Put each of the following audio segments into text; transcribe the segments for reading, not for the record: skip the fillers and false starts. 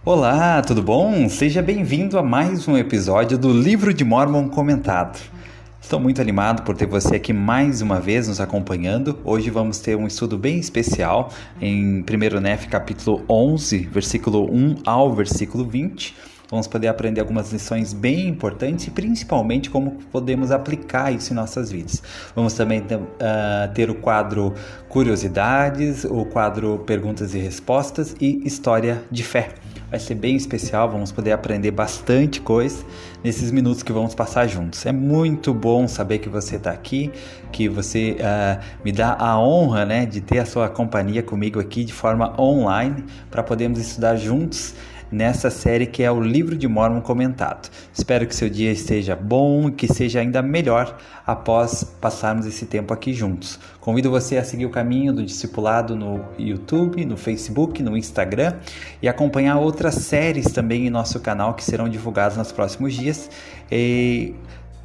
Olá, tudo bom? Seja bem-vindo a mais um episódio do Livro de Mórmon Comentado. Estou muito animado por ter você aqui mais uma vez nos acompanhando. Hoje vamos ter um estudo bem especial em 1º Nef, capítulo 11, versículo 1 ao versículo 20. Vamos poder aprender algumas lições bem importantes e principalmente como podemos aplicar isso em nossas vidas. Vamos também ter o quadro Curiosidades, o quadro Perguntas e Respostas e História de Fé. Vai ser bem especial, vamos poder aprender bastante coisa nesses minutos que vamos passar juntos. É muito bom saber que você está aqui, que você me dá a honra, de ter a sua companhia comigo aqui de forma online para podermos estudar juntos nessa série que é o Livro de Mórmon Comentado. Espero que seu dia esteja bom e que seja ainda melhor após passarmos esse tempo aqui juntos. Convido você a seguir o caminho do discipulado no YouTube, no Facebook, no Instagram e acompanhar outras séries também em nosso canal que serão divulgadas nos próximos dias.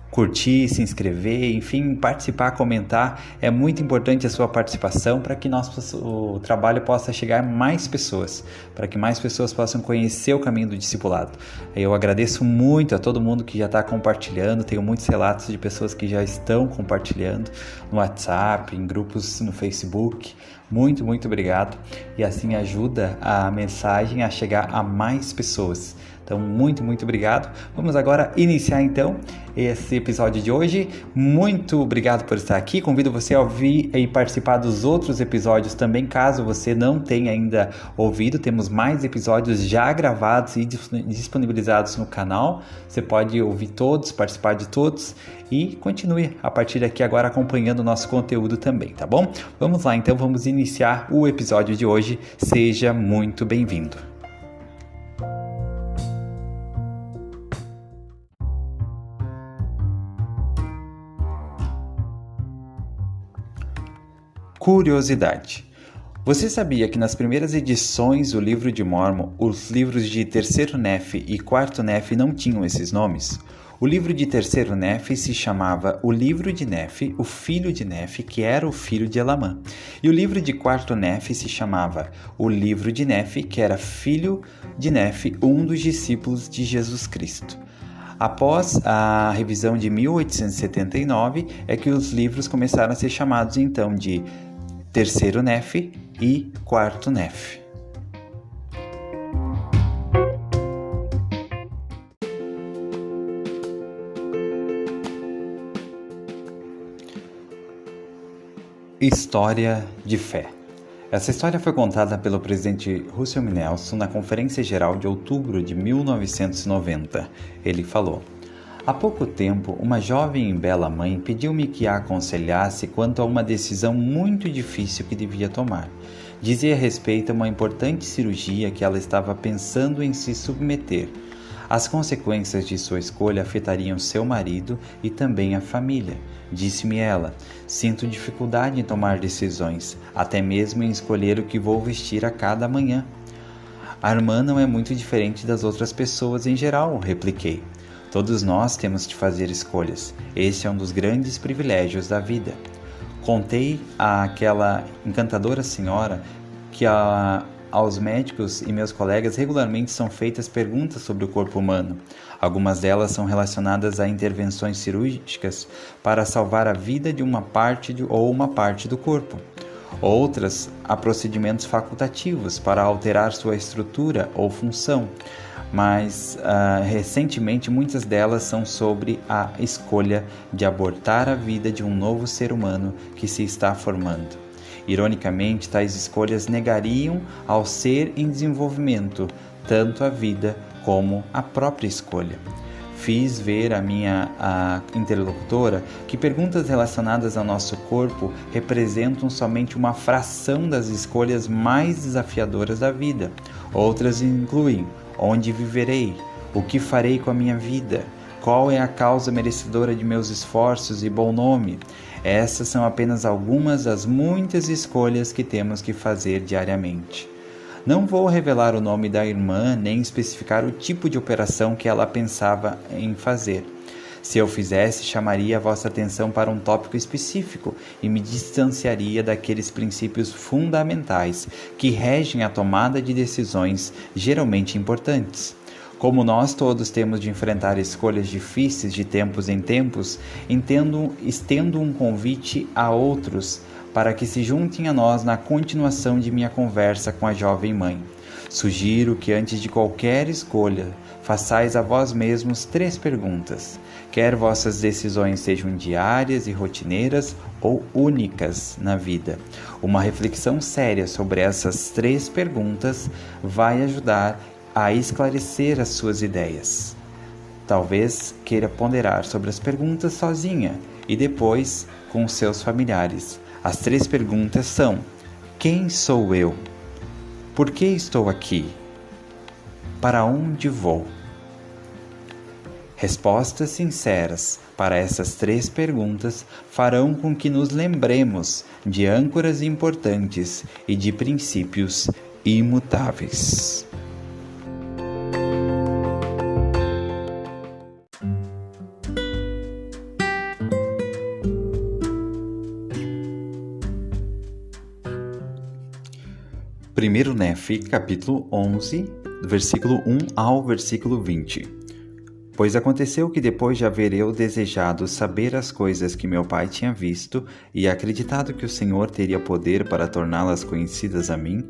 Curtir, se inscrever, enfim, participar, comentar. É muito importante a sua participação para que o trabalho possa chegar a mais pessoas, para que mais pessoas possam conhecer o caminho do discipulado. Eu agradeço muito a todo mundo que já está compartilhando, tenho muitos relatos de pessoas que já estão compartilhando no WhatsApp, em grupos no Facebook. Muito, muito obrigado. E assim ajuda a mensagem a chegar a mais pessoas. Então, muito, muito obrigado. Vamos agora iniciar, então, esse episódio de hoje. Muito obrigado por estar aqui. Convido você a ouvir e participar dos outros episódios também, caso você não tenha ainda ouvido. Temos mais episódios já gravados e disponibilizados no canal. Você pode ouvir todos, participar de todos e continue a partir daqui agora acompanhando o nosso conteúdo também, tá bom? Vamos lá, então, vamos iniciar o episódio de hoje. Seja muito bem-vindo. Curiosidade. Você sabia que nas primeiras edições do Livro de Mórmon, os livros de 3º Nef e 4º Nef não tinham esses nomes? O livro de 3º Nef se chamava O Livro de Nef, o filho de Nef, que era o filho de Elamã. E o livro de 4º Nef se chamava O Livro de Nef, que era filho de Nef, um dos discípulos de Jesus Cristo. Após a revisão de 1879, é que os livros começaram a ser chamados então de 3º Nef e 4º Nef. História de Fé. Essa história foi contada pelo presidente Russell M. Nelson na Conferência Geral de outubro de 1990. Ele falou: "Há pouco tempo, uma jovem e bela mãe pediu-me que a aconselhasse quanto a uma decisão muito difícil que devia tomar. Dizia respeito a uma importante cirurgia que ela estava pensando em se submeter. As consequências de sua escolha afetariam seu marido e também a família. Disse-me ela: sinto dificuldade em tomar decisões, até mesmo em escolher o que vou vestir a cada manhã. A irmã não é muito diferente das outras pessoas em geral, repliquei. Todos nós temos de fazer escolhas. Esse é um dos grandes privilégios da vida. Contei àquela encantadora senhora que aos médicos e meus colegas regularmente são feitas perguntas sobre o corpo humano. Algumas delas são relacionadas a intervenções cirúrgicas para salvar a vida de uma parte do corpo. Outras a procedimentos facultativos para alterar sua estrutura ou função. Mas recentemente muitas delas são sobre a escolha de abortar a vida de um novo ser humano que se está formando. Ironicamente, tais escolhas negariam ao ser em desenvolvimento tanto a vida como a própria escolha. Fiz ver à minha interlocutora que perguntas relacionadas ao nosso corpo representam somente uma fração das escolhas mais desafiadoras da vida. Outras incluem: onde viverei? O que farei com a minha vida? Qual é a causa merecedora de meus esforços e bom nome? Essas são apenas algumas das muitas escolhas que temos que fazer diariamente. Não vou revelar o nome da irmã nem especificar o tipo de operação que ela pensava em fazer. Se eu fizesse, chamaria a vossa atenção para um tópico específico e me distanciaria daqueles princípios fundamentais que regem a tomada de decisões geralmente importantes. Como nós todos temos de enfrentar escolhas difíceis de tempos em tempos, estendo um convite a outros para que se juntem a nós na continuação de minha conversa com a jovem mãe. Sugiro que antes de qualquer escolha, façais a vós mesmos 3 perguntas. Quer vossas decisões sejam diárias e rotineiras ou únicas na vida. Uma reflexão séria sobre essas 3 perguntas vai ajudar a esclarecer as suas ideias. Talvez queira ponderar sobre as perguntas sozinha e depois com os seus familiares. As 3 perguntas são: quem sou eu? Por que estou aqui? Para onde vou? Respostas sinceras para essas 3 perguntas farão com que nos lembremos de âncoras importantes e de princípios imutáveis. Primeiro Nefi, capítulo 11, versículo 1 ao versículo 20. Pois aconteceu que depois de haver eu desejado saber as coisas que meu pai tinha visto e acreditado que o Senhor teria poder para torná-las conhecidas a mim,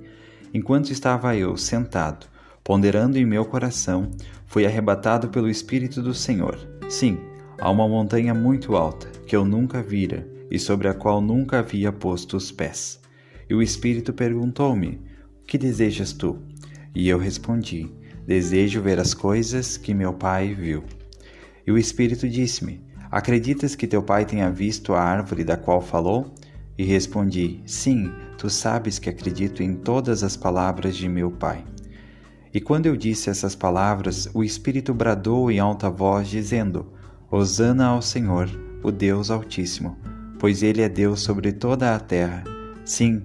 enquanto estava eu sentado, ponderando em meu coração, fui arrebatado pelo Espírito do Senhor. Sim, a uma montanha muito alta, que eu nunca vira e sobre a qual nunca havia posto os pés. E o Espírito perguntou-me: que desejas tu? E eu respondi: desejo ver as coisas que meu pai viu. E o Espírito disse-me: acreditas que teu pai tenha visto a árvore da qual falou? E respondi: sim, tu sabes que acredito em todas as palavras de meu pai. E quando eu disse essas palavras, o Espírito bradou em alta voz, dizendo: Hosana ao Senhor, o Deus Altíssimo, pois Ele é Deus sobre toda a terra. Sim,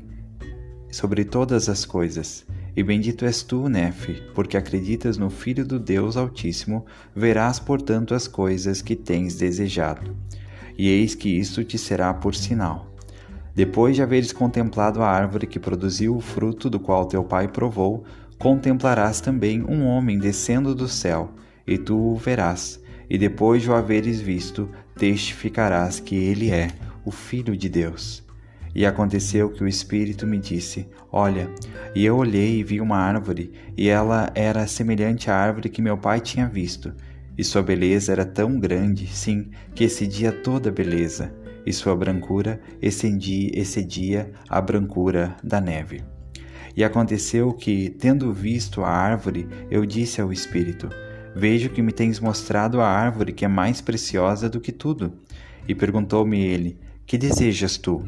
sobre todas as coisas. E bendito és tu, Nefe, porque acreditas no Filho do Deus Altíssimo, verás, portanto, as coisas que tens desejado. E eis que isto te será por sinal. Depois de haveres contemplado a árvore que produziu o fruto do qual teu pai provou, contemplarás também um homem descendo do céu, e tu o verás, e depois de o haveres visto, testificarás que ele é o Filho de Deus. E aconteceu que o Espírito me disse: olha, e eu olhei e vi uma árvore, e ela era semelhante à árvore que meu pai tinha visto, e sua beleza era tão grande, sim, que excedia toda a beleza, e sua brancura excedia a brancura da neve. E aconteceu que, tendo visto a árvore, eu disse ao Espírito: vejo que me tens mostrado a árvore que é mais preciosa do que tudo. E perguntou-me ele: que desejas tu?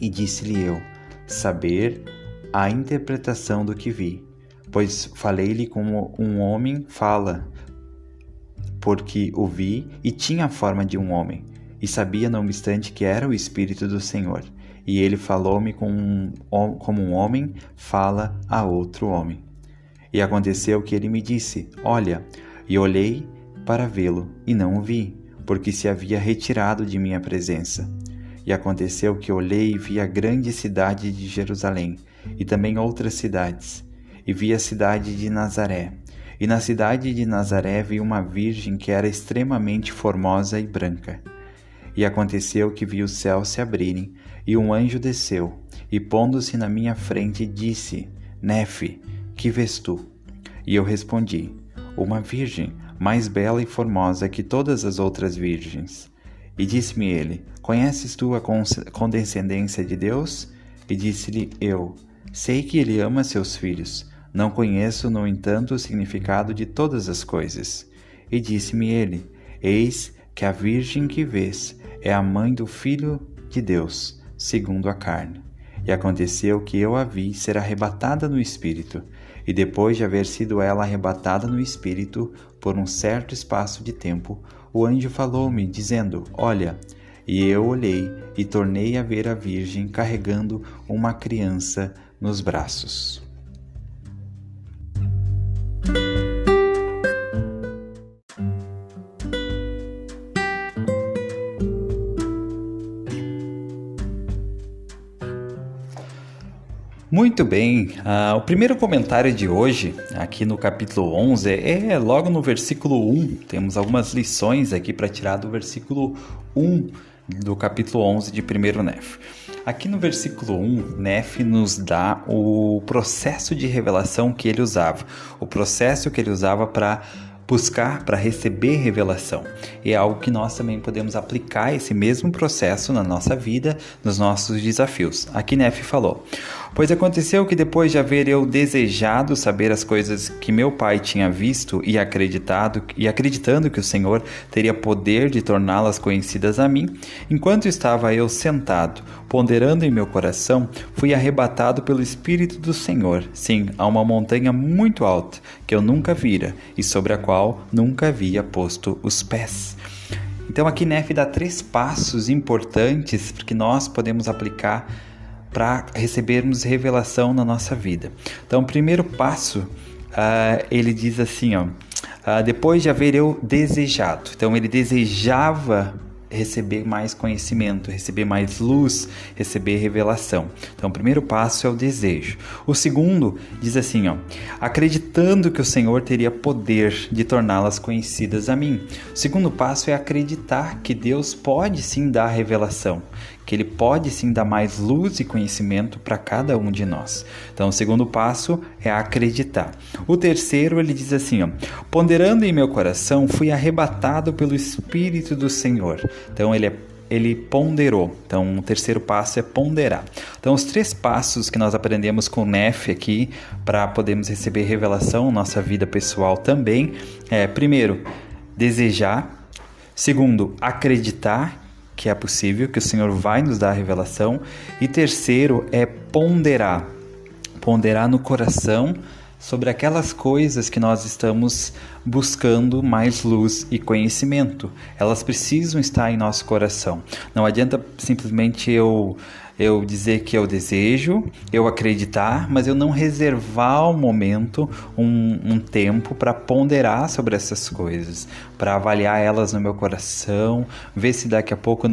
E disse-lhe eu: saber a interpretação do que vi, pois falei-lhe como um homem fala, porque o vi e tinha a forma de um homem, e sabia não obstante que era o Espírito do Senhor, e ele falou-me como um homem fala a outro homem. E aconteceu que ele me disse: olha, e olhei para vê-lo, e não o vi, porque se havia retirado de minha presença. E aconteceu que olhei e vi a grande cidade de Jerusalém, e também outras cidades, e vi a cidade de Nazaré. E na cidade de Nazaré vi uma virgem que era extremamente formosa e branca. E aconteceu que vi os céus se abrirem, e um anjo desceu, e pondo-se na minha frente, disse: Nefe, que vês tu? E eu respondi: uma virgem, mais bela e formosa que todas as outras virgens. E disse-me ele: conheces tu a condescendência de Deus? E disse-lhe eu: sei que ele ama seus filhos. Não conheço, no entanto, o significado de todas as coisas. E disse-me ele: eis que a virgem que vês é a mãe do Filho de Deus, segundo a carne. E aconteceu que eu a vi ser arrebatada no Espírito, e depois de haver sido ela arrebatada no Espírito, por um certo espaço de tempo, o anjo falou-me, dizendo: olha, e eu olhei e tornei a ver a Virgem carregando uma criança nos braços. Muito bem, o primeiro comentário de hoje, aqui no capítulo 11, é logo no versículo 1. Temos algumas lições aqui para tirar do versículo 1 do capítulo 11 de 1 Nef. Aqui no versículo 1, Nef nos dá o processo de revelação que ele usava, o processo que ele usava para buscar, para receber revelação. E é algo que nós também podemos aplicar esse mesmo processo na nossa vida, nos nossos desafios. Aqui Nef falou: pois aconteceu que depois de haver eu desejado saber as coisas que meu pai tinha visto e acreditando que o Senhor teria poder de torná-las conhecidas a mim, enquanto estava eu sentado, ponderando em meu coração, fui arrebatado pelo Espírito do Senhor, sim, a uma montanha muito alta, que eu nunca vira e sobre a qual nunca havia posto os pés. Então aqui Nef dá 3 passos importantes que nós podemos aplicar para recebermos revelação na nossa vida. Então o primeiro passo, ele diz assim, depois de haver eu desejado. Então ele desejava receber mais conhecimento, receber mais luz, receber revelação. Então, o primeiro passo é o desejo. O segundo diz assim, acreditando que o Senhor teria poder de torná-las conhecidas a mim. O segundo passo é acreditar que Deus pode sim dar revelação, que Ele pode sim dar mais luz e conhecimento para cada um de nós. Então, o segundo passo é acreditar. O terceiro, ele diz assim, ponderando em meu coração, fui arrebatado pelo Espírito do Senhor. Então, ele ponderou. Então, o terceiro passo é ponderar. Então, os 3 passos que nós aprendemos com o Nef aqui, para podermos receber revelação na nossa vida pessoal também, primeiro, desejar. Segundo, acreditar que é possível, que o Senhor vai nos dar a revelação. E terceiro é ponderar. Ponderar no coração sobre aquelas coisas que nós estamos buscando mais luz e conhecimento. Elas precisam estar em nosso coração. Não adianta simplesmente eu dizer que eu desejo, eu acreditar, mas eu não reservar um momento, um tempo para ponderar sobre essas coisas, para avaliar elas no meu coração, ver se daqui a pouco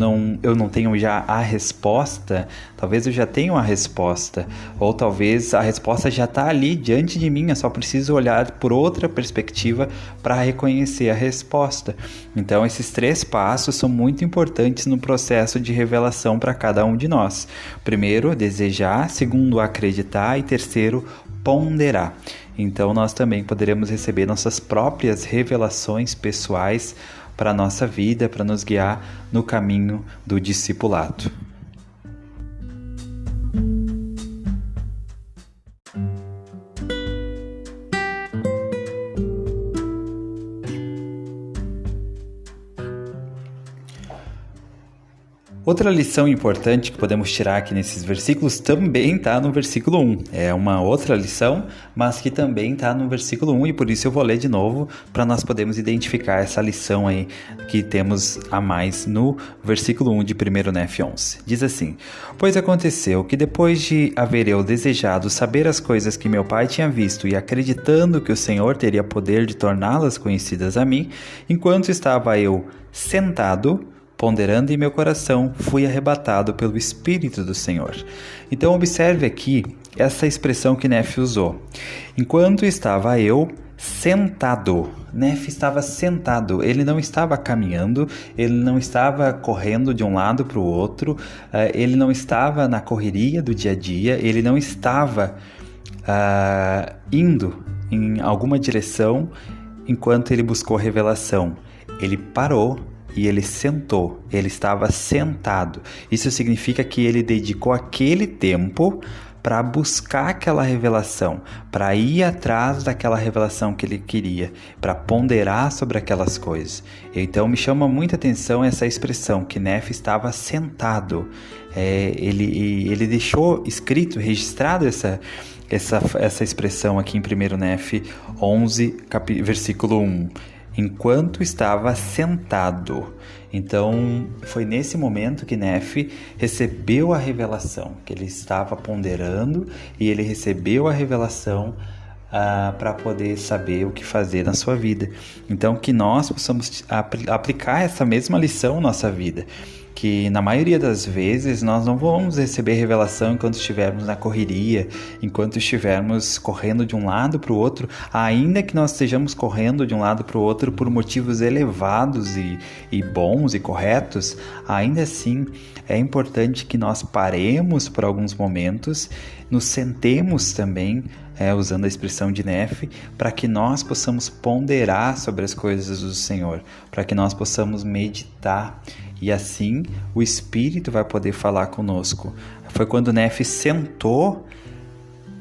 eu não tenho já a resposta. Talvez eu já tenha a resposta, ou talvez a resposta já está ali diante de mim, eu só preciso olhar por outra perspectiva para reconhecer a resposta. Então esses 3 passos são muito importantes no processo de revelação para cada um de nós. Primeiro, desejar. Segundo, acreditar. E terceiro, ponderar. Então nós também poderemos receber nossas próprias revelações pessoais para a nossa vida, para nos guiar no caminho do discipulado. Outra lição importante que podemos tirar aqui nesses versículos também está no versículo 1. É uma outra lição, mas que também está no versículo 1 e por isso eu vou ler de novo para nós podermos identificar essa lição aí que temos a mais no versículo 1 de 1 Nef 11. Diz assim: pois aconteceu que depois de haver eu desejado saber as coisas que meu pai tinha visto e acreditando que o Senhor teria poder de torná-las conhecidas a mim, enquanto estava eu sentado, ponderando em meu coração, fui arrebatado pelo Espírito do Senhor. Então observe aqui essa expressão que Nef usou. Enquanto estava eu sentado. Nef estava sentado, ele não estava caminhando, ele não estava correndo de um lado para o outro, ele não estava na correria do dia a dia, ele não estava indo em alguma direção enquanto ele buscou revelação. Ele parou e ele sentou, ele estava sentado. Isso significa que ele dedicou aquele tempo para buscar aquela revelação, para ir atrás daquela revelação que ele queria, para ponderar sobre aquelas coisas. Então me chama muita atenção essa expressão, que Nef estava sentado. Ele deixou escrito, registrado essa expressão aqui em 1 Nef 11, versículo 1. Enquanto estava sentado. Então, foi nesse momento que Nef recebeu a revelação, que ele estava ponderando e ele recebeu a revelação para poder saber o que fazer na sua vida. Então, que nós possamos aplicar essa mesma lição na nossa vida. que na maioria das vezes nós não vamos receber revelação enquanto estivermos na correria, enquanto estivermos correndo de um lado para o outro, ainda que nós estejamos correndo de um lado para o outro por motivos elevados e bons e corretos, ainda assim é importante que nós paremos por alguns momentos, nos sentemos também, usando a expressão de Nefe, para que nós possamos ponderar sobre as coisas do Senhor, para que nós possamos meditar, e assim o Espírito vai poder falar conosco. Foi quando Nefe sentou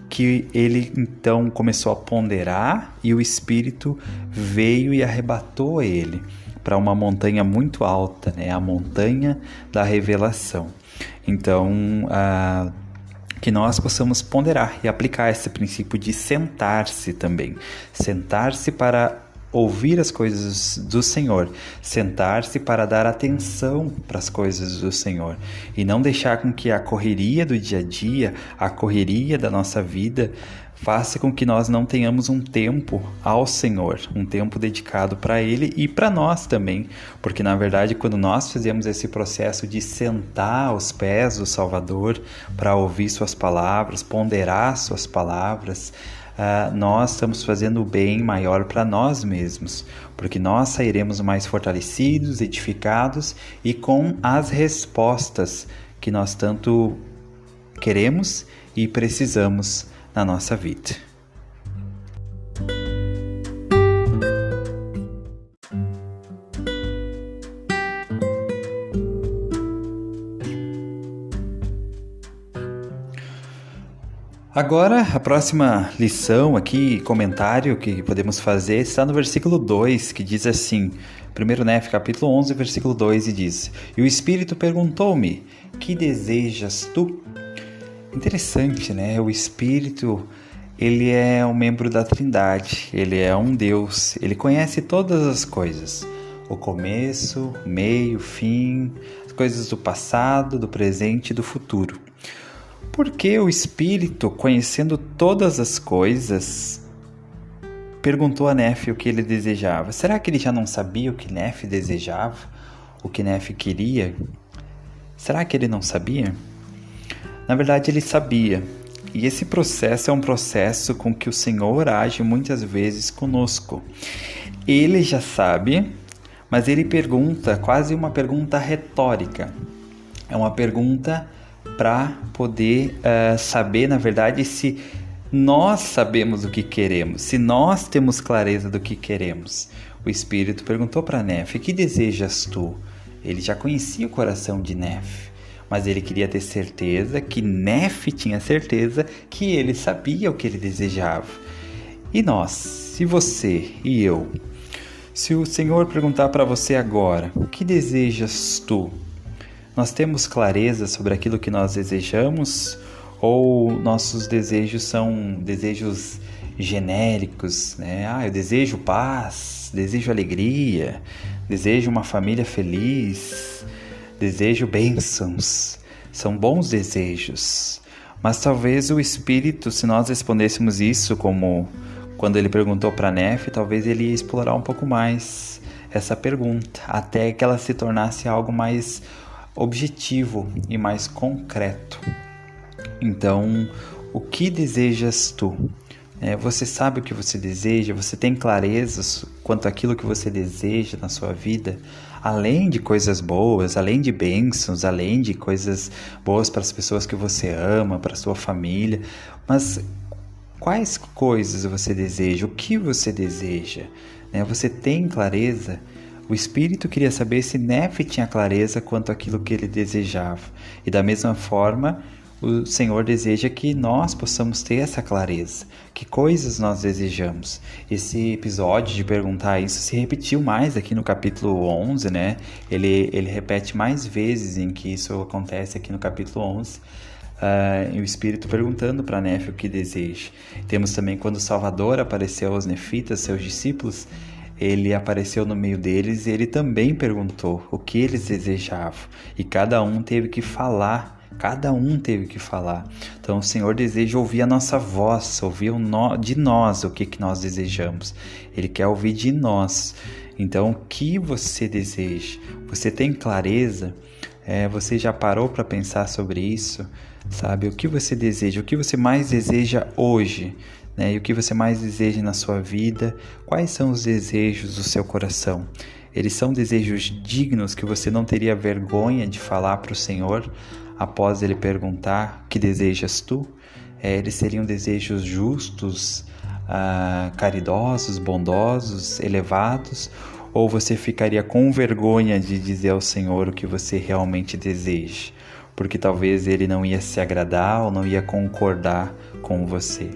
que ele então começou a ponderar e o Espírito veio e arrebatou ele para uma montanha muito alta, né? A montanha da revelação. Então, que nós possamos ponderar e aplicar esse princípio de sentar-se também. Sentar-se para ouvir as coisas do Senhor, sentar-se para dar atenção para as coisas do Senhor e não deixar com que a correria do dia a dia, a correria da nossa vida, faça com que nós não tenhamos um tempo ao Senhor, um tempo dedicado para Ele e para nós também, porque na verdade quando nós fizemos esse processo de sentar aos pés do Salvador para ouvir suas palavras, ponderar suas palavras, nós estamos fazendo o bem maior para nós mesmos, porque nós sairemos mais fortalecidos, edificados e com as respostas que nós tanto queremos e precisamos na nossa vida. Agora, a próxima lição aqui, comentário que podemos fazer, está no versículo 2, que diz assim, 1 Nefe, capítulo 11, versículo 2, e diz: E o Espírito perguntou-me, que desejas tu? Interessante, né? O Espírito, ele é um membro da Trindade, ele é um Deus, ele conhece todas as coisas, o começo, o meio, o fim, as coisas do passado, do presente e do futuro. Por que o Espírito, conhecendo todas as coisas, perguntou a Nefe o que ele desejava? Será que ele já não sabia o que Nefe desejava? O que Nefe queria? Será que ele não sabia? Na verdade, ele sabia. E esse processo é um processo com que o Senhor age muitas vezes conosco. Ele já sabe, mas ele pergunta, quase uma pergunta retórica. É uma pergunta para poder saber, na verdade, se nós sabemos o que queremos, se nós temos clareza do que queremos. O Espírito perguntou para Nefe, que desejas tu? Ele já conhecia o coração de Nefe, mas ele queria ter certeza que Nefe tinha certeza que ele sabia o que ele desejava. E nós, se você e eu, se o Senhor perguntar para você agora, o que desejas tu? Nós temos clareza sobre aquilo que nós desejamos ou nossos desejos são desejos genéricos, né? Eu desejo paz, desejo alegria, desejo uma família feliz, desejo bênçãos. São bons desejos, mas talvez o Espírito, se nós respondêssemos isso como quando ele perguntou para Nefe, talvez ele ia explorar um pouco mais essa pergunta, até que ela se tornasse algo mais objetivo e mais concreto. Então, o que desejas tu? Você sabe o que você deseja? Você tem clareza quanto àquilo que você deseja na sua vida? Além de coisas boas, além de bênçãos, além de coisas boas para as pessoas que você ama, para a sua família, mas quais coisas você deseja? O que você deseja? Você tem clareza? O Espírito queria saber se Nefe tinha clareza quanto àquilo que ele desejava. E da mesma forma, o Senhor deseja que nós possamos ter essa clareza. Que coisas nós desejamos? Esse episódio de perguntar isso se repetiu mais aqui no capítulo 11, né? Ele repete mais vezes em que isso acontece aqui no capítulo 11. E o Espírito perguntando para Nefe o que deseja. Temos também quando o Salvador apareceu aos nefitas, seus discípulos, ele apareceu no meio deles e ele também perguntou o que eles desejavam. E cada um teve que falar. Então o Senhor deseja ouvir a nossa voz, ouvir de nós o que nós desejamos. Ele quer ouvir de nós. Então o que você deseja? Você tem clareza? Você já parou para pensar sobre isso? Sabe, o que você deseja, o que você mais deseja hoje, né? E o que você mais deseja na sua vida? Quais são os desejos do seu coração? Eles são desejos dignos que você não teria vergonha de falar para o Senhor após Ele perguntar: que desejas tu? Eles seriam desejos justos, caridosos, bondosos, elevados? Ou você ficaria com vergonha de dizer ao Senhor o que você realmente deseja? Porque talvez Ele não ia se agradar ou não ia concordar com você.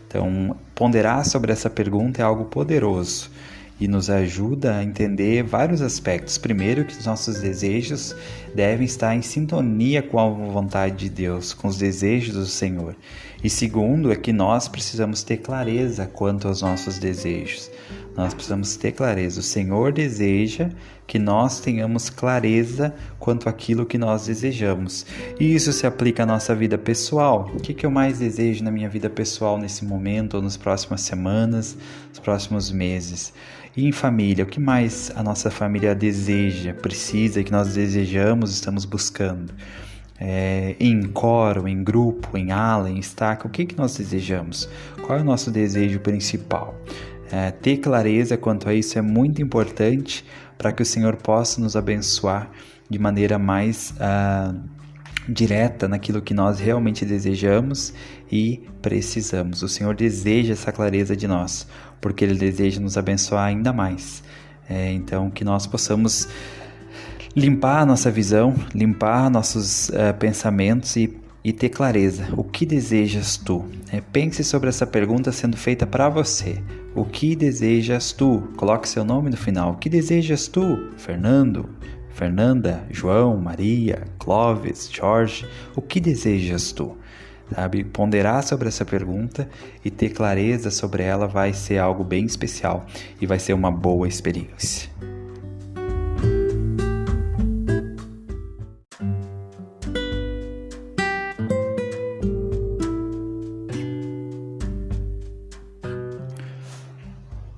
Então, ponderar sobre essa pergunta é algo poderoso e nos ajuda a entender vários aspectos. Primeiro, que os nossos desejos devem estar em sintonia com a vontade de Deus, com os desejos do Senhor. E segundo, é que nós precisamos ter clareza quanto aos nossos desejos. Nós precisamos ter clareza. O Senhor deseja que nós tenhamos clareza quanto àquilo que nós desejamos. E isso se aplica à nossa vida pessoal. O que eu mais desejo na minha vida pessoal nesse momento, ou nas próximas semanas, nos próximos meses? E em família, o que mais a nossa família deseja, precisa, que nós desejamos, estamos buscando? Em coro, em grupo, em ala, em estaca, o que nós desejamos? Qual é o nosso desejo principal? Ter clareza quanto a isso é muito importante para que o Senhor possa nos abençoar de maneira mais direta naquilo que nós realmente desejamos e precisamos. O Senhor deseja essa clareza de nós, porque Ele deseja nos abençoar ainda mais. Então, que nós possamos limpar a nossa visão, limpar nossos pensamentos e ter clareza. O que desejas tu? Pense sobre essa pergunta sendo feita para você. O que desejas tu? Coloque seu nome no final. O que desejas tu? Fernando, Fernanda, João, Maria, Clóvis, Jorge. O que desejas tu? Sabe? Ponderar sobre essa pergunta e ter clareza sobre ela vai ser algo bem especial e vai ser uma boa experiência.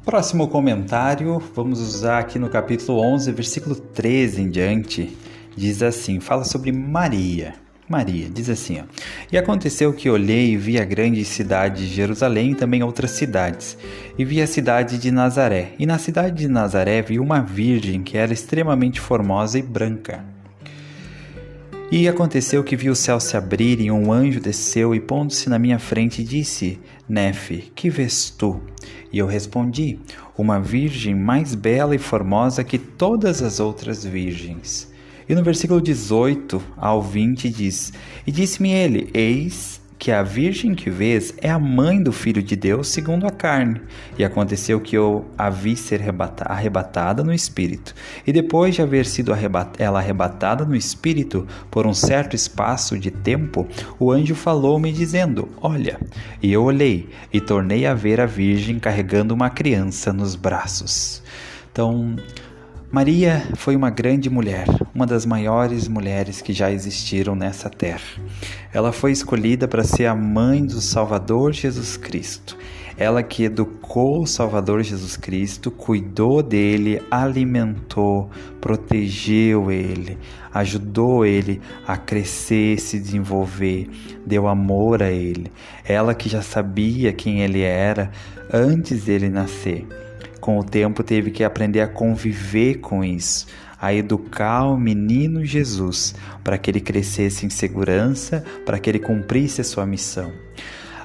Próximo comentário, vamos usar aqui no capítulo 11, versículo 13 em diante, diz assim, fala sobre Maria. Maria, diz assim, ó: E aconteceu que olhei e vi a grande cidade de Jerusalém e também outras cidades, e vi a cidade de Nazaré. E na cidade de Nazaré vi uma virgem que era extremamente formosa e branca. E aconteceu que vi o céu se abrir e um anjo desceu e pondo-se na minha frente disse: Nefe, que vês tu? E eu respondi: uma virgem mais bela e formosa que todas as outras virgens. E no versículo 18 ao 20 diz: E disse-me ele: Eis que a virgem que vês é a mãe do Filho de Deus segundo a carne. E aconteceu que eu a vi ser arrebatada no Espírito. E depois de haver sido ela arrebatada no Espírito por um certo espaço de tempo, o anjo falou-me dizendo: Olha. E eu olhei e tornei a ver a virgem carregando uma criança nos braços. Então, Maria foi uma grande mulher, uma das maiores mulheres que já existiram nessa terra. Ela foi escolhida para ser a mãe do Salvador Jesus Cristo. Ela que educou o Salvador Jesus Cristo, cuidou dele, alimentou, protegeu ele, ajudou ele a crescer, se desenvolver, deu amor a ele. Ela que já sabia quem ele era antes dele nascer. Com o tempo teve que aprender a conviver com isso, a educar o menino Jesus para que ele crescesse em segurança, para que ele cumprisse a sua missão.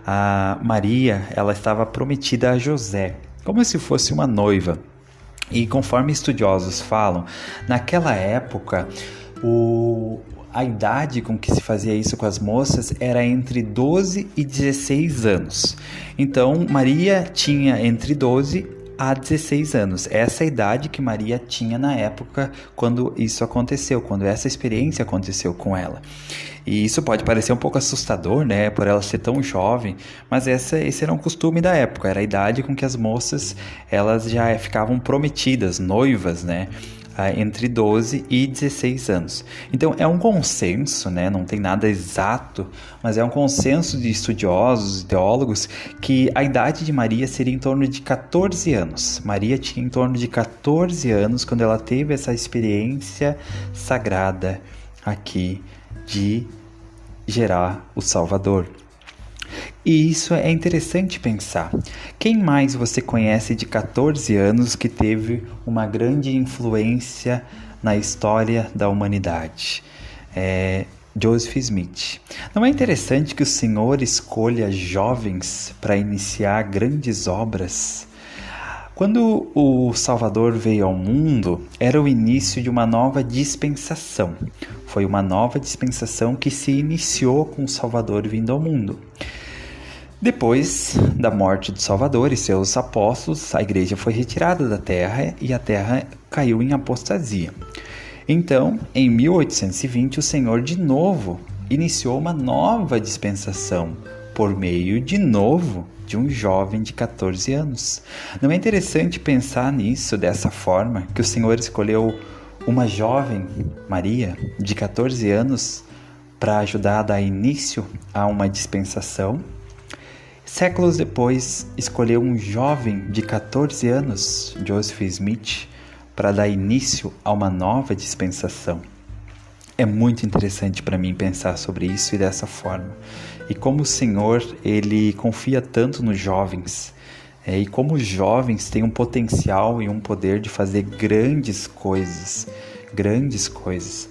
A Maria, ela estava prometida a José, como se fosse uma noiva. E conforme estudiosos falam, naquela época, a idade com que se fazia isso com as moças era entre 12 e 16 anos. Então, Maria tinha entre 12 a 16 anos. Essa é a idade que Maria tinha na época quando isso aconteceu, quando essa experiência aconteceu com ela. E isso pode parecer um pouco assustador, né, por ela ser tão jovem, mas esse era um costume da época, era a idade com que as moças, elas já ficavam prometidas, noivas, né, entre 12 e 16 anos. Então é um consenso, né? Não tem nada exato, mas é um consenso de estudiosos, teólogos, que a idade de Maria seria em torno de 14 anos. Maria tinha em torno de 14 anos quando ela teve essa experiência sagrada aqui de gerar o Salvador. E isso é interessante pensar. Quem mais você conhece de 14 anos que teve uma grande influência na história da humanidade? Joseph Smith. Não é interessante que o Senhor escolha jovens para iniciar grandes obras? Quando o Salvador veio ao mundo, era o início de uma nova dispensação. Foi uma nova dispensação que se iniciou com o Salvador vindo ao mundo. Depois da morte do Salvador e seus apóstolos, a igreja foi retirada da terra e a terra caiu em apostasia. Então, em 1820, o Senhor de novo iniciou uma nova dispensação por meio de novo de um jovem de 14 anos. Não é interessante pensar nisso dessa forma, que o Senhor escolheu uma jovem, Maria, de 14 anos, para ajudar a dar início a uma dispensação? Séculos depois, escolheu um jovem de 14 anos, Joseph Smith, para dar início a uma nova dispensação. É muito interessante para mim pensar sobre isso e dessa forma. E como o Senhor, Ele confia tanto nos jovens. E como os jovens têm um potencial e um poder de fazer grandes coisas. Grandes coisas.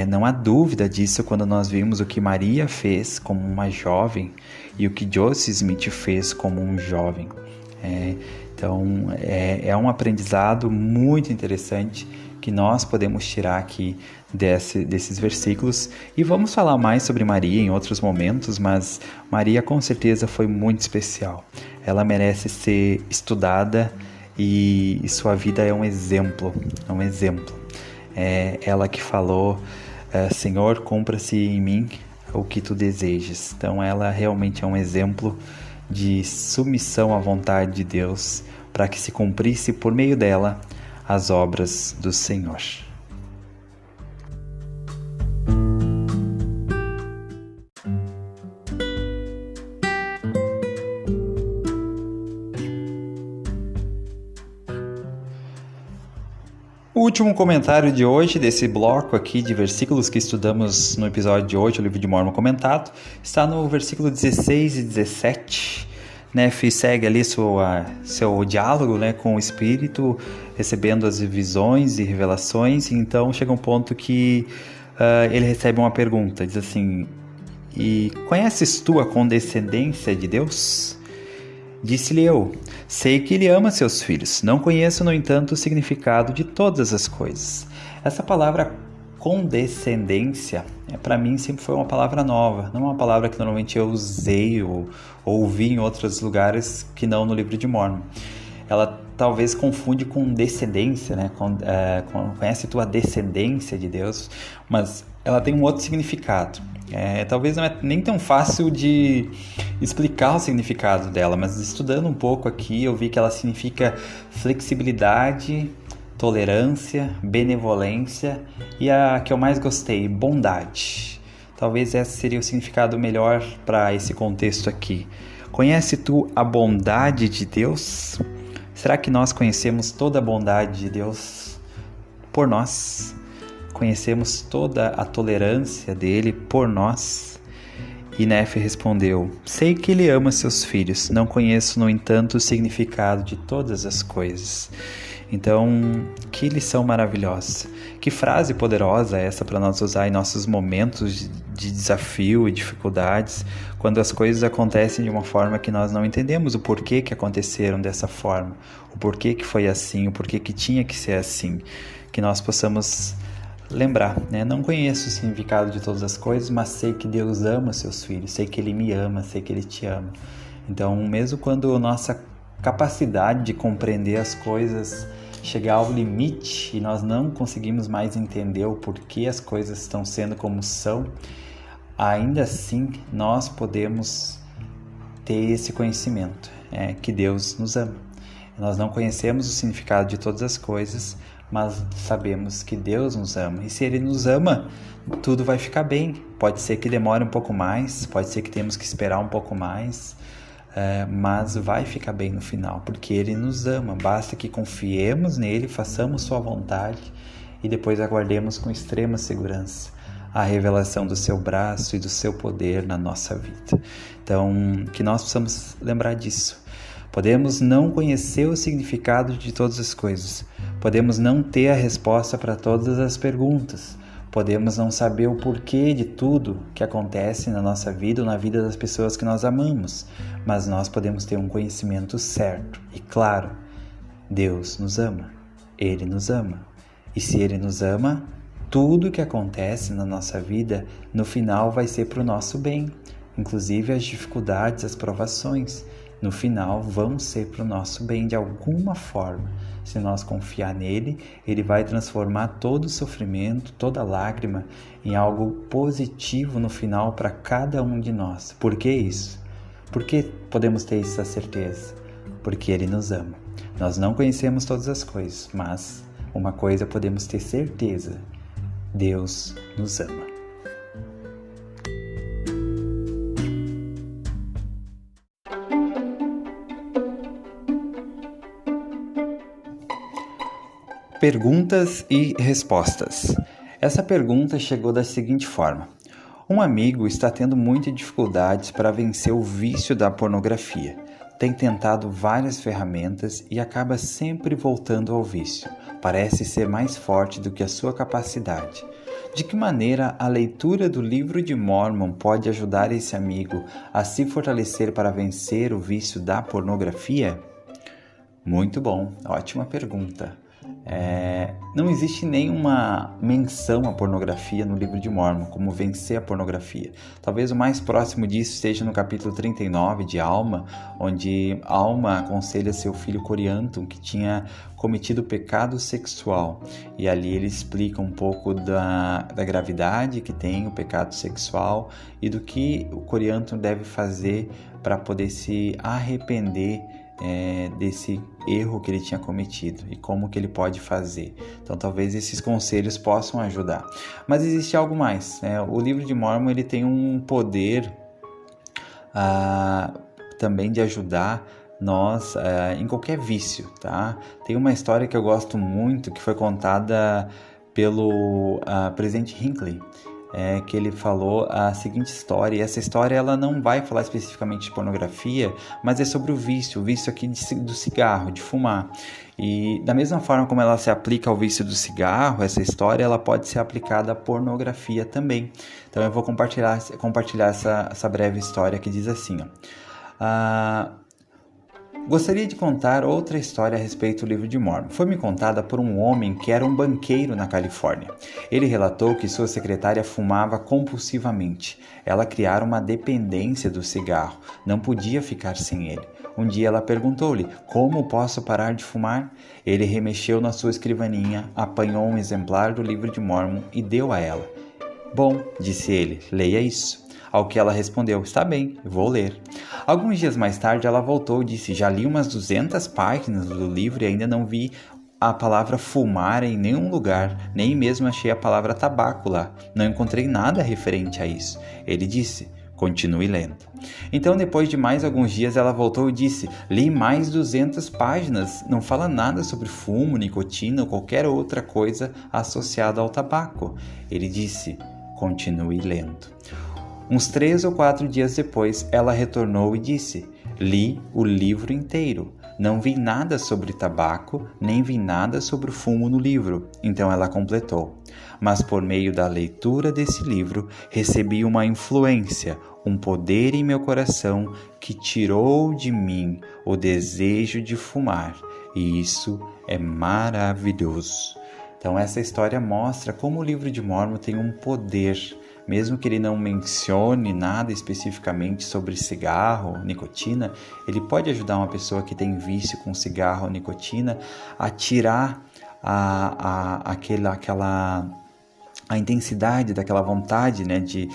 Não há dúvida disso quando nós vimos o que Maria fez como uma jovem e o que Joseph Smith fez como um jovem. Então, é um aprendizado muito interessante que nós podemos tirar aqui desses versículos. E vamos falar mais sobre Maria em outros momentos, mas Maria com certeza foi muito especial. Ela merece ser estudada e sua vida é um exemplo. É um exemplo. Ela que falou, Senhor, cumpra-se em mim o que tu desejas. Então ela realmente é um exemplo de submissão à vontade de Deus para que se cumprisse por meio dela as obras do Senhor. O último comentário de hoje, desse bloco aqui de versículos que estudamos no episódio de hoje, o livro de Mórmon comentado, está no versículo 16 e 17. Nefe segue ali seu diálogo, com o Espírito, recebendo as visões e revelações. Então chega um ponto que ele recebe uma pergunta, diz assim: e conheces tu a condescendência de Deus? Disse-lhe eu: sei que ele ama seus filhos. Não conheço, no entanto, o significado de todas as coisas. Essa palavra condescendência, para mim, sempre foi uma palavra nova. Não é uma palavra que normalmente eu usei ou ouvi em outros lugares que não no livro de Mórmon. Ela talvez confunde com descendência, conhece tua descendência de Deus, mas ela tem um outro significado. Talvez não é nem tão fácil de explicar o significado dela, mas estudando um pouco aqui eu vi que ela significa flexibilidade, tolerância, benevolência e a que eu mais gostei, bondade. Talvez esse seria o significado melhor para esse contexto aqui. Conhece tu a bondade de Deus? Será que nós conhecemos toda a bondade de Deus por nós? Conhecemos toda a tolerância dele por nós? E Nefe respondeu: sei que ele ama seus filhos, não conheço, no entanto, o significado de todas as coisas. Então, que lição maravilhosa, que frase poderosa essa para nós usar em nossos momentos de desafio e dificuldades, quando as coisas acontecem de uma forma que nós não entendemos o porquê que aconteceram dessa forma, o porquê que foi assim, o porquê que tinha que ser assim, que nós possamos lembrar, não conheço o significado de todas as coisas, mas sei que Deus ama seus filhos, sei que Ele me ama, sei que Ele te ama. Então, mesmo quando nossa capacidade de compreender as coisas chegar ao limite e nós não conseguimos mais entender o porquê as coisas estão sendo como são, ainda assim nós podemos ter esse conhecimento, que Deus nos ama. Nós não conhecemos o significado de todas as coisas, mas sabemos que Deus nos ama. E se Ele nos ama, tudo vai ficar bem. Pode ser que demore um pouco mais, pode ser que temos que esperar um pouco mais, mas vai ficar bem no final, porque Ele nos ama. Basta que confiemos nele, façamos sua vontade e depois aguardemos com extrema segurança. a revelação do seu braço e do seu poder na nossa vida. Então, que nós possamos lembrar disso. Podemos não conhecer o significado de todas as coisas, podemos não ter a resposta para todas as perguntas, podemos não saber o porquê de tudo que acontece na nossa vida ou na vida das pessoas que nós amamos, mas nós podemos ter um conhecimento certo e claro. Deus nos ama, Ele nos ama. E se Ele nos ama, tudo que acontece na nossa vida, no final vai ser para o nosso bem. Inclusive as dificuldades, as provações, no final vão ser para o nosso bem de alguma forma. Se nós confiar nele, ele vai transformar todo o sofrimento, toda lágrima em algo positivo no final para cada um de nós. Por que isso? Por que podemos ter essa certeza? Porque ele nos ama. Nós não conhecemos todas as coisas, mas uma coisa podemos ter certeza: Deus nos ama. Perguntas e respostas. Essa pergunta chegou da seguinte forma: um amigo está tendo muitas dificuldades para vencer o vício da pornografia. Tem tentado várias ferramentas e acaba sempre voltando ao vício. Parece ser mais forte do que a sua capacidade. De que maneira a leitura do livro de Mórmon pode ajudar esse amigo a se fortalecer para vencer o vício da pornografia? Muito bom, ótima pergunta. Não existe nenhuma menção à pornografia no livro de Mórmon, como vencer a pornografia. Talvez o mais próximo disso esteja no capítulo 39 de Alma, onde Alma aconselha seu filho Coriantum, que tinha cometido pecado sexual. E ali ele explica um pouco da gravidade que tem o pecado sexual e do que o Coriantum deve fazer para poder se arrepender desse erro que ele tinha cometido e como que ele pode fazer. Então talvez esses conselhos possam ajudar. Mas existe algo mais, né? O livro de Mórmon ele tem um poder também de ajudar nós em qualquer vício, tá? Tem uma história que eu gosto muito que foi contada pelo presidente Hinckley, que ele falou a seguinte história, e essa história ela não vai falar especificamente de pornografia, mas é sobre o vício aqui do cigarro, de fumar. E da mesma forma como ela se aplica ao vício do cigarro, essa história ela pode ser aplicada à pornografia também. Então eu vou compartilhar essa breve história que diz assim, Gostaria de contar outra história a respeito do livro de Mórmon. Foi-me contada por um homem que era um banqueiro na Califórnia. Ele relatou que sua secretária fumava compulsivamente. Ela criara uma dependência do cigarro. Não podia ficar sem ele. Um dia ela perguntou-lhe: como posso parar de fumar? Ele remexeu na sua escrivaninha, apanhou um exemplar do livro de Mórmon e deu a ela. Bom, disse ele, leia isso. Ao que ela respondeu: está bem, vou ler. Alguns dias mais tarde ela voltou e disse: já li umas 200 páginas do livro e ainda não vi a palavra fumar em nenhum lugar, nem mesmo achei a palavra tabaco lá. Não encontrei nada referente a isso. Ele disse: continue lendo. Então, depois de mais alguns dias, ela voltou e disse: li mais 200 páginas, não fala nada sobre fumo, nicotina ou qualquer outra coisa associada ao tabaco. Ele disse: continue lendo. Uns 3 ou 4 dias depois, ela retornou e disse: li o livro inteiro. Não vi nada sobre tabaco, nem vi nada sobre o fumo no livro. Então ela completou: mas por meio da leitura desse livro, recebi uma influência, um poder em meu coração que tirou de mim o desejo de fumar. E isso é maravilhoso. Então essa história mostra como o livro de Mórmon tem um poder. Mesmo que ele não mencione nada especificamente sobre cigarro, nicotina, ele pode ajudar uma pessoa que tem vício com cigarro ou nicotina a tirar a intensidade daquela vontade, né, de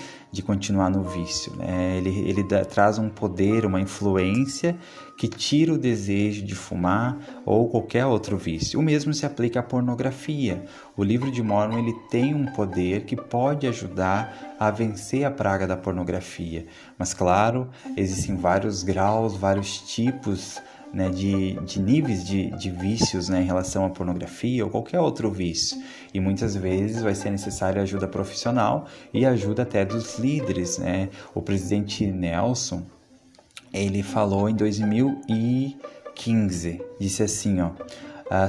continuar no vício, né? Ele traz um poder, uma influência que tira o desejo de fumar ou qualquer outro vício. O mesmo se aplica à pornografia. O livro de Mórmon ele tem um poder que pode ajudar a vencer a praga da pornografia. Mas claro, existem vários graus, vários tipos né, de níveis de vícios, né, em relação à pornografia ou qualquer outro vício. E muitas vezes vai ser necessária ajuda profissional e ajuda até dos líderes, né? O presidente Nelson, ele falou em 2015, disse assim,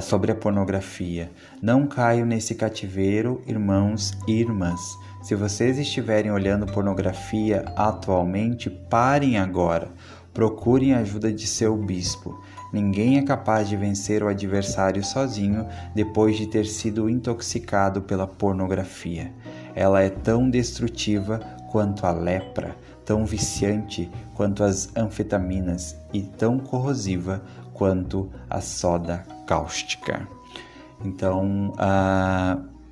sobre a pornografia: não caio nesse cativeiro, irmãos e irmãs. Se vocês estiverem olhando pornografia atualmente, parem agora. Procurem a ajuda de seu bispo. Ninguém é capaz de vencer o adversário sozinho depois de ter sido intoxicado pela pornografia. Ela é tão destrutiva quanto a lepra, tão viciante quanto as anfetaminas e tão corrosiva quanto a soda cáustica. Então,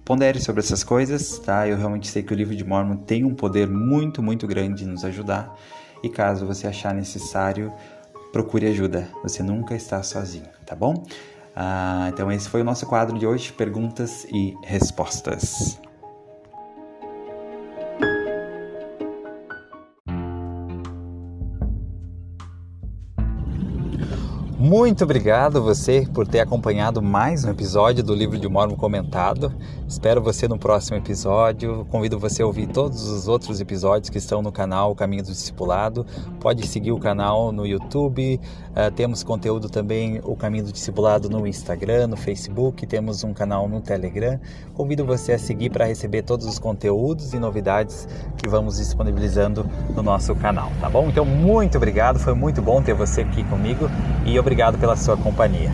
pondere sobre essas coisas, tá? Eu realmente sei que o livro de Mórmon tem um poder muito, muito grande de nos ajudar. E caso você achar necessário, procure ajuda. Você nunca está sozinho, tá bom? Então esse foi o nosso quadro de hoje, perguntas e respostas. Muito obrigado você por ter acompanhado mais um episódio do Livro de Mórmon Comentado. Espero você no próximo episódio. Convido você a ouvir todos os outros episódios que estão no canal O Caminho do Discipulado. Pode seguir o canal no YouTube. Temos conteúdo também O Caminho do Discipulado no Instagram, no Facebook. Temos um canal no Telegram. Convido você a seguir para receber todos os conteúdos e novidades que vamos disponibilizando no nosso canal, tá bom? Então, muito obrigado. Foi muito bom ter você aqui comigo e obrigado pela sua companhia.